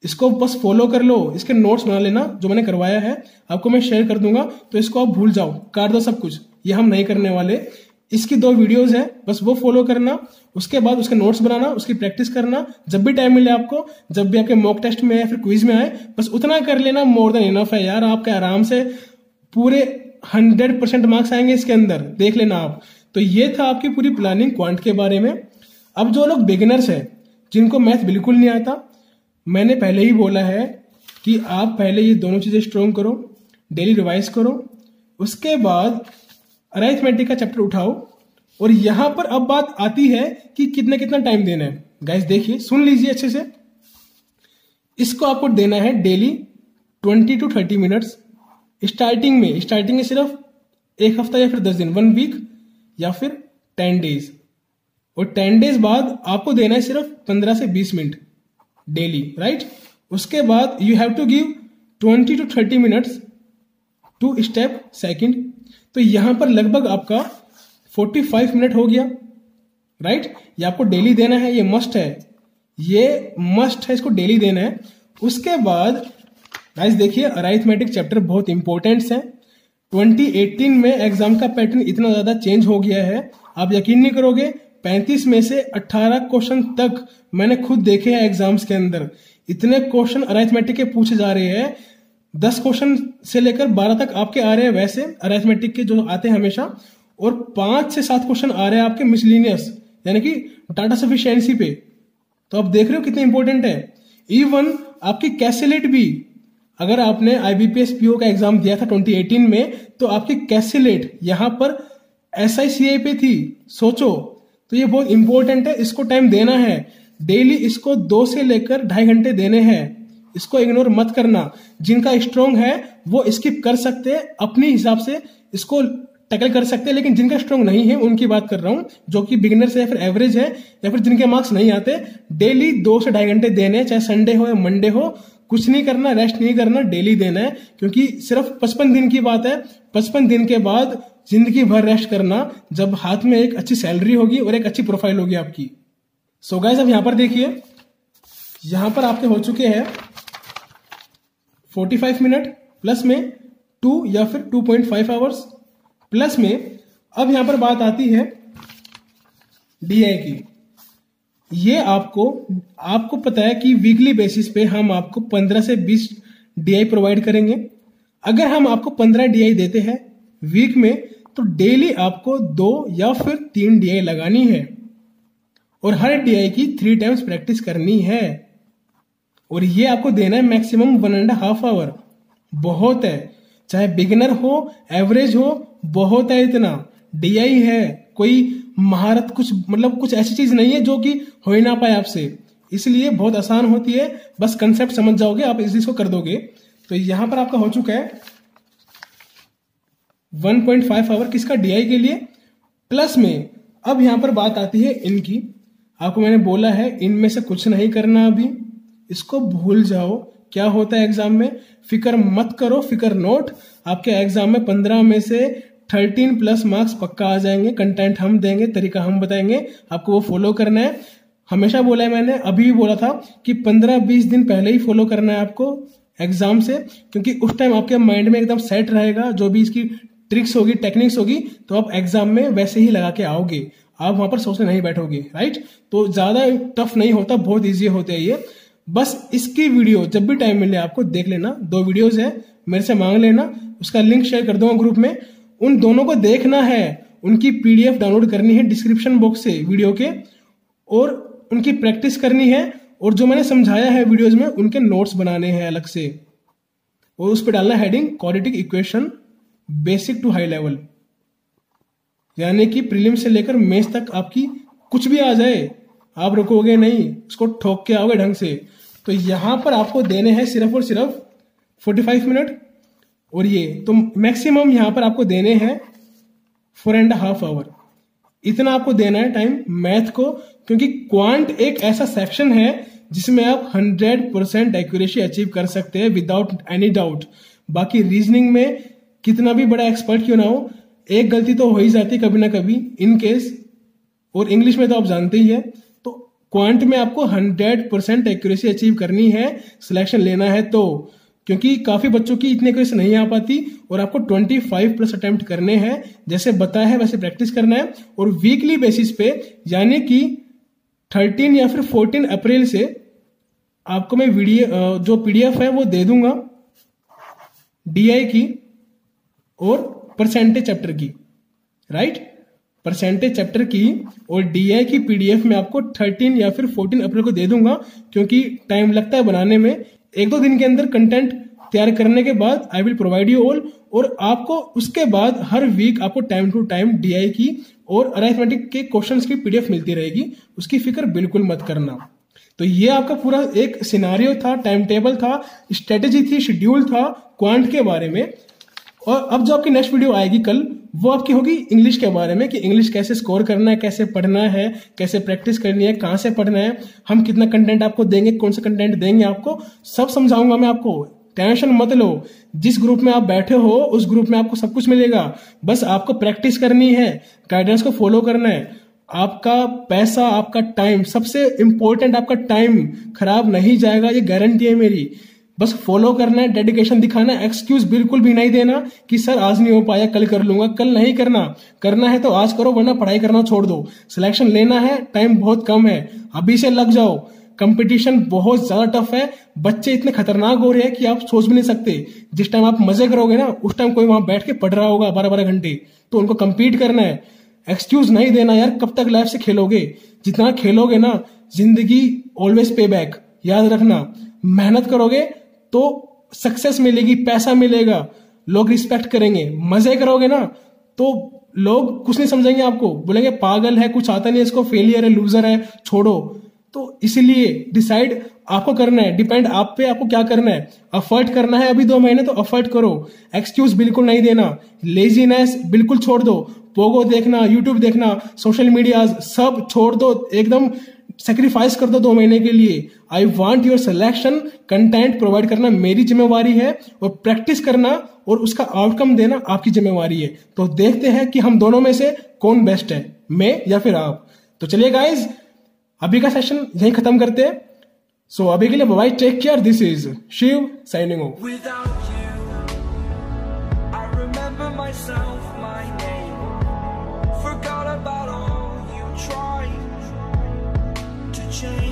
इसको बस फॉलो कर लो, इसके नोट्स बना लेना, जो मैंने करवाया है आपको मैं शेयर कर दूंगा, तो इसको आप भूल जाओ, काट दो सब कुछ, ये हम नहीं करने वाले। इसकी 2 वीडियोस है, बस वो फॉलो करना, उसके बाद उसके नोट्स बनाना, उसकी प्रैक्टिस करना। जब भी टाइम मिले आपको, जब भी आपके मॉक टेस्ट में या फिर क्विज में आए, बस उतना कर लेना, मोर देन इनफ है यार। आपके आराम से पूरे 100% मार्क्स आएंगे इसके अंदर, देख लेना आप। तो ये था आपकी पूरी प्लानिंग क्वांट के बारे में। अब जो लोग बिगिनर्स हैं, जिनको मैथ बिल्कुल नहीं आता, मैंने पहले ही बोला है कि आप पहले ये दोनों चीजें स्ट्रॉन्ग करो, डेली रिवाइज करो, उसके बाद अरिथमेटिक का चैप्टर उठाओ। और यहां पर अब बात आती है कि कितना कितना टाइम देना है। गाइस देखिए, सुन लीजिए अच्छे से, इसको आपको देना है डेली 20 to 30 मिनट्स। स्टार्टिंग में सिर्फ 1 हफ्ता या फिर 10 दिन, 1 वीक या फिर 10 डेज, और 10 डेज बाद आपको देना है सिर्फ 15 से 20 मिनट डेली, राइट? उसके बाद you have to give 20 to 30 minutes to step second. तो यहां पर लगभग आपका 45 मिनट हो गया, राइट? ये आपको डेली देना है, ये मस्ट है, ये मस्ट है, इसको डेली देना है। उसके बाद गाइस देखिए, अरिथमेटिक चैप्टर बहुत इंपॉर्टेंट है। 2018 में एग्जाम का पैटर्न इतना ज्यादा चेंज हो गया है, आप यकीन नहीं करोगे। 35 में से 18 क्वेश्चन तक मैंने खुद देखे हैं एग्जाम्स के अंदर। इतने क्वेश्चन अरिथमेटिक के पूछे जा रहे हैं, 10 क्वेश्चन से लेकर 12 तक आपके आ रहे हैं वैसे अरिथमेटिक के जो आते हैं हमेशा, और 5 से 7 क्वेश्चन आ रहे हैं आपके मिसलिनियस, यानी कि डाटा सफिशिएंसी पे। तो आप देख रहे हो कितने इंपॉर्टेंट है। इवन आपकी कैसेलेट भी, अगर आपने आईबीपीएस पीओ का एग्जाम दिया था 2018 में, तो आपकी कैसेलेट यहां पर एसआईसीआई पे थी, सोचो। तो ये बहुत इंपॉर्टेंट है, इसको टाइम देना है डेली। इसको 2 से लेकर 2.5 घंटे देने हैं, इसको इग्नोर मत करना। जिनका स्ट्रॉन्ग है वो स्किप कर सकते हैं, अपने हिसाब से इसको टैकल कर सकते हैं, लेकिन जिनका स्ट्रॉन्ग नहीं है उनकी बात कर रहा हूं, जो कि बिगिनर्स है या फिर एवरेज है या फिर जिनके मार्क्स नहीं आते। डेली 2 से 2.5 घंटे देने, चाहे संडे हो या मंडे हो, कुछ नहीं करना, रेस्ट नहीं करना, डेली देना है। क्योंकि सिर्फ 55 दिन की बात है, 55 दिन के बाद जिंदगी भर रेस्ट करना, जब हाथ में एक अच्छी सैलरी होगी और एक अच्छी प्रोफाइल होगी आपकी। सो गाइस, अब यहां पर देखिए, यहां पर आपके हो चुके हैं 45 मिनट प्लस में 2 या फिर 2.5 आवर्स प्लस में। अब यहां पर बात आती है डीआई की। ये आपको पता है कि वीकली बेसिस पे हम आपको 15 से 20 डीआई प्रोवाइड करेंगे। अगर हम आपको 15 डीआई देते हैं वीक में, तो डेली आपको 2 या फिर 3 डीआई लगानी है, और हर डीआई की 3 टाइम्स प्रैक्टिस करनी है। और ये आपको देना है मैक्सिमम 1.5 आवर। बहुत है, चाहे बिगिनर हो एवरेज हो, बहुत है इतना। डीआई है, कोई महारत कुछ ऐसी चीज नहीं है जो कि हो ही ना पाए आपसे, इसलिए बहुत आसान होती है। बस कंसेप्ट समझ जाओगे आप, इस को कर दोगे। तो यहां पर आपका हो चुका है 1.5 आवर किसका, डीआई के लिए। प्लस में अब यहाँ पर बात आती है इनकी। आपको मैंने बोला है इनमें से कुछ नहीं करना, अभी इसको भूल जाओ। क्या होता है एग्जाम में, फिक्र मत करो, फिक्र नोट। आपके एग्जाम में 15 में से 13+ मार्क्स पक्का आ जाएंगे। कंटेंट हम देंगे, तरीका हम बताएंगे, आपको वो फॉलो करना है। हमेशा बोला है मैंने, अभी भी बोला था कि 15-20 दिन पहले ही फॉलो करना है आपको एग्जाम से, क्योंकि उस टाइम आपके माइंड में एकदम सेट रहेगा। जो भी इसकी ट्रिक्स होगी, टेक्निक्स होगी, तो आप एग्जाम में वैसे ही लगा के आओगे, आप वहां पर सोचने नहीं बैठोगे, राइट। तो ज्यादा टफ नहीं होता, बहुत ईजी होते हैं ये। बस इसकी वीडियो जब भी टाइम मिले आपको देख लेना। 2 वीडियोज है, मेरे से मांग लेना, उसका लिंक शेयर कर दूंगा ग्रुप में। उन दोनों को देखना है, उनकी PDF डाउनलोड करनी है डिस्क्रिप्शन बॉक्स से वीडियो के, और उनकी प्रैक्टिस करनी है। और जो मैंने समझाया है वीडियोज में, उनके नोट्स बनाने हैं अलग से, और उस पर डालना heading quadratic equation basic to high level, यानी कि प्रीलिम से लेकर मेंस तक आपकी कुछ भी आ जाए, आप रुकोगे नहीं, उसको ठोक के आओगे ढंग से। तो यहां पर आपको देने हैं सिर्फ और सिर्फ 45 मिनट, और ये तो मैक्सिमम यहां पर आपको देने हैं 4.5 आवर। इतना आपको देना है टाइम मैथ को, क्योंकि क्वांट एक ऐसा सेक्शन है जिसमें आप 100% एक्यूरेसी अचीव कर सकते हैं विदाउट एनी डाउट। बाकी रीजनिंग में कितना भी बड़ा एक्सपर्ट क्यों ना हो, एक गलती तो हो ही जाती है कभी ना कभी इन केस, और इंग्लिश में तो आप जानते ही है। तो क्वांट में आपको 100% एक्यूरेसी अचीव करनी है, सिलेक्शन लेना है तो, क्योंकि काफी बच्चों की इतनी एक्यूरेसी नहीं आ पाती, और आपको 25+ अटेम्प्ट करने हैं, जैसे बताया है वैसे प्रैक्टिस करना है। और वीकली बेसिस पे, यानी कि 13 या फिर 14 अप्रैल से आपको मैं वीडियो जो PDF है वो दे दूंगा, DI की और परसेंटेज चैप्टर की, राइट। परसेंटेज चैप्टर की और DI की PDF में आपको 13 या फिर 14 अप्रैल को दे दूंगा, क्योंकि टाइम लगता है बनाने में। 1-2 दिन के अंदर कंटेंट तैयार करने के बाद I will provide you all, और आपको उसके बाद हर वीक आपको टाइम टू टाइम DI की और अरिथमेटिक के क्वेश्चंस की PDF मिलती रहेगी, उसकी फिक्र बिल्कुल मत करना। तो ये आपका पूरा एक सिनारियो था, टाइम टेबल था, स्ट्रेटेजी थी, शेड्यूल था क्वांट के बारे में। और अब जो आपकी नेक्स्ट वीडियो आएगी कल, वो आपकी होगी इंग्लिश के बारे में, कि इंग्लिश कैसे स्कोर करना है, कैसे पढ़ना है, कैसे प्रैक्टिस करनी है, कहाँ से पढ़ना है, हम कितना कंटेंट आपको देंगे, कौन सा कंटेंट देंगे आपको, सब समझाऊंगा मैं आपको। टेंशन मत लो, जिस ग्रुप में आप बैठे हो उस ग्रुप में आपको सब कुछ मिलेगा, बस आपको प्रैक्टिस करनी है, गाइडेंस को फॉलो करना है। आपका पैसा, आपका टाइम, सबसे इंपॉर्टेंट आपका टाइम खराब नहीं जाएगा, ये गारंटी है मेरी। बस फॉलो करना है, डेडिकेशन दिखाना है, एक्सक्यूज बिल्कुल भी नहीं देना कि सर आज नहीं हो पाया, कल कर लूंगा। कल नहीं करना, करना है तो आज करो, वरना पढ़ाई करना छोड़ दो। सिलेक्शन लेना है, टाइम बहुत कम है, अभी से लग जाओ। कंपटीशन बहुत ज्यादा टफ है, बच्चे इतने खतरनाक हो रहे हैं कि आप सोच भी नहीं सकते। जिस टाइम आप मजे करोगे ना, उस टाइम कोई वहां बैठ के पढ़ रहा होगा 12-12 घंटे, तो उनको कंपीट करना है। एक्सक्यूज नहीं देना यार, कब तक लाइफ से खेलोगे, जितना खेलोगे ना, जिंदगी ऑलवेज पे बैक, याद रखना। मेहनत करोगे तो सक्सेस मिलेगी, पैसा मिलेगा, लोग रिस्पेक्ट करेंगे। मजे करोगे ना तो लोग कुछ नहीं समझेंगे, आपको बोलेंगे पागल है, कुछ आता नहीं इसको, फेलियर है, लूजर है, छोड़ो। तो इसलिए डिसाइड आपको करना है, डिपेंड आप पे, आपको क्या करना है। एफर्ट करना है अभी 2 महीने तो एफर्ट करो, एक्सक्यूज बिल्कुल नहीं देना, लेजीनेस बिल्कुल छोड़ दो, पोगो देखना, यूट्यूब देखना, सोशल मीडिया सब छोड़ दो, एकदम सेक्रीफाइस कर दो 2 महीने के लिए। I want your selection, content provide करना मेरी जिम्मेवारी है, और प्रैक्टिस करना और उसका आउटकम देना आपकी जिम्मेवारी है। तो देखते हैं कि हम दोनों में से कौन बेस्ट है, मैं या फिर आप। तो चलिए गाइज, अभी का सेशन यहीं खत्म करते हैं। सो अभी के लिए bye, take care, this is Shiv signing off. Change